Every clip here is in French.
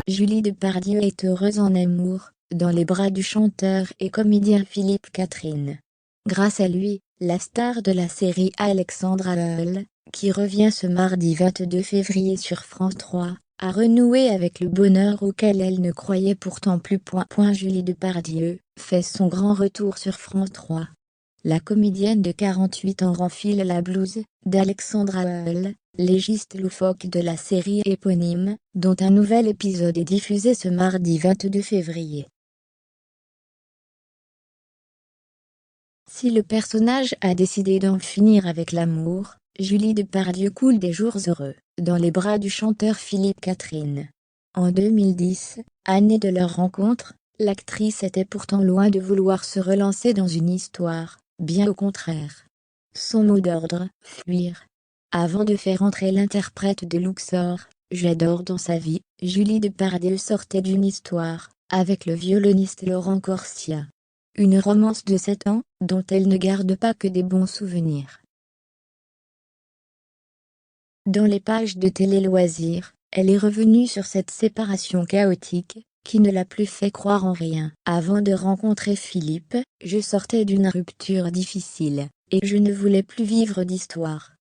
Julie Depardieu est heureuse en amour, dans les bras du chanteur et comédien Philippe Catherine. Grâce à lui, la star de la série Alexandra Lol, qui revient ce mardi 22 février sur France 3, a renoué avec le bonheur auquel elle ne croyait pourtant plus. Julie Depardieu fait son grand retour sur France 3. La comédienne de 48 ans renfile la blouse d'Alexandra Lol, légiste loufoque de la série éponyme, dont un nouvel épisode est diffusé ce mardi 22 février. Si le personnage a décidé d'en finir avec l'amour, Julie Depardieu coule des jours heureux, dans les bras du chanteur Philippe Catherine. En 2010, année de leur rencontre, l'actrice était pourtant loin de vouloir se relancer dans une histoire, bien au contraire. Son mot d'ordre, fuir. Avant de faire entrer l'interprète de Luxor, J'adore dans sa vie, Julie Depardieu sortait d'une histoire, avec le violoniste Laurent Corsia. Une romance de 7 ans, dont elle ne garde pas que des bons souvenirs. Dans les pages de Télé Loisirs, elle est revenue sur cette séparation chaotique, qui ne l'a plus fait croire en rien. Avant de rencontrer Philippe, je sortais d'une rupture difficile, et je ne voulais plus vivre d'histoire.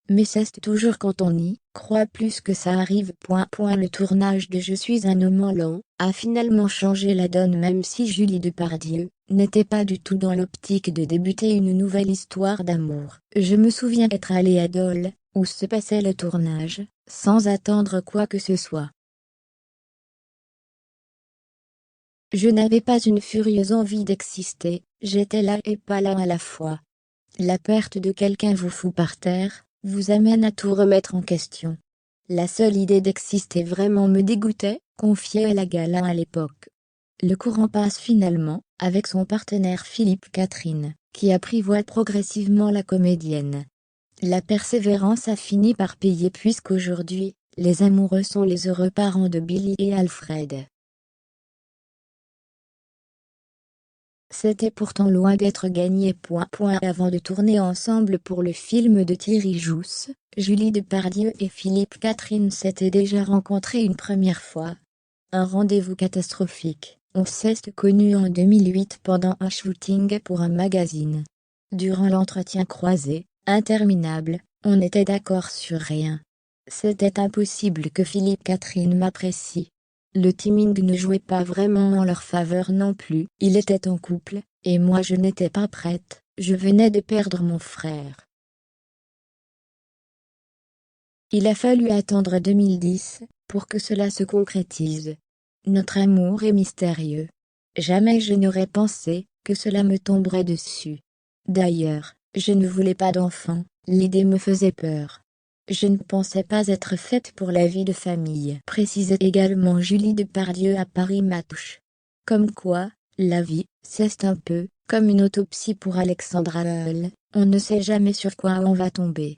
Mais c'est toujours quand on y croit plus que ça arrive. Le tournage de Je suis un homme lent a finalement changé la donne, même si Julie Depardieu n'était pas du tout dans l'optique de débuter une nouvelle histoire d'amour. Je me souviens être allée à Dole, où se passait le tournage, sans attendre quoi que ce soit. Je n'avais pas une furieuse envie d'exister, j'étais là et pas là à la fois. La perte de quelqu'un vous fout par terre, vous amène à tout remettre en question. La seule idée d'exister vraiment me dégoûtait, confiait la Galin à l'époque. Le courant passe finalement, avec son partenaire Philippe Catherine, qui apprivoise progressivement la comédienne. La persévérance a fini par payer puisqu'aujourd'hui, les amoureux sont les heureux parents de Billy et Alfred. C'était pourtant loin d'être gagné. Avant de tourner ensemble pour le film de Thierry Jousse, Julie Depardieu et Philippe Catherine s'étaient déjà rencontrés une première fois. Un rendez-vous catastrophique. On s'est connus en 2008 pendant un shooting pour un magazine. Durant l'entretien croisé, interminable, on n'était d'accord sur rien. C'était impossible que Philippe Catherine m'apprécie. Le timing ne jouait pas vraiment en leur faveur non plus. Il était en couple, et moi je n'étais pas prête, je venais de perdre mon frère. Il a fallu attendre 2010, pour que cela se concrétise. Notre amour est mystérieux. Jamais je n'aurais pensé que cela me tomberait dessus. D'ailleurs, je ne voulais pas d'enfant, l'idée me faisait peur. Je ne pensais pas être faite pour la vie de famille, précisait également Julie Depardieu à Paris Match. Comme quoi, la vie, c'est un peu comme une autopsie pour Alexandra Lol, on ne sait jamais sur quoi on va tomber.